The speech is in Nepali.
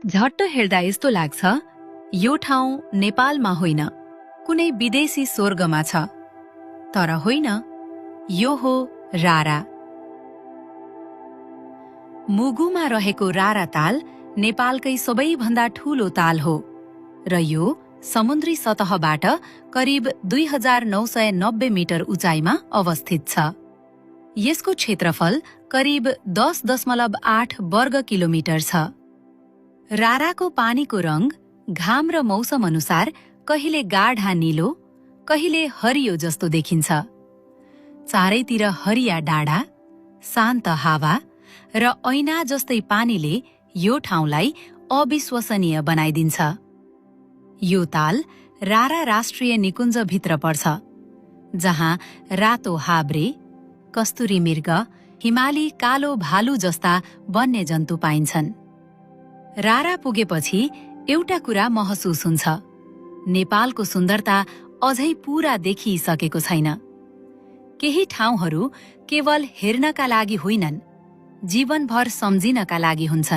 झट्ट हेर्दा यस्तो लाग्छ यो ठाउँ नेपालमा होइन, कुनै विदेशी स्वर्गमा छ। तर होइन, यो हो रारा। मुगुमा रहेको रारा ताल नेपालकै सबैभन्दा ठूलो ताल हो र यो समुद्री सतहबाट करिब 2990 मिटर उचाइमा अवस्थित छ। यसको क्षेत्रफल करिब 10.8 वर्ग किलोमिटर छ। राराको पानीको रंग घाम र मौसम अनुसार कहिले गाढा नीलो, कहिले हरियो जस्तो देखिन्छ। चारैतिर हरिया डाँडा, शान्त हावा र ऐना जस्तै पानीले यो ठाउँलाई अविश्वसनीय बनाइदिन्छ। यो ताल रारा राष्ट्रिय निकुञ्जभित्र पर्छ, जहाँ रातो हाब्रे, कस्तुरी मृग, हिमाली कालो भालु जस्ता वन्यजन्तु पाइन्छन्। रारा पुगेपछि एउटा कुरा महसुस हुन्छ, नेपालको सुन्दरता अझै पूरा देखिसकेको छैन। केही ठाउँहरू केवल हेर्नका लागि होइनन्, जीवनभर सम्झिनका लागि हुन्छन्।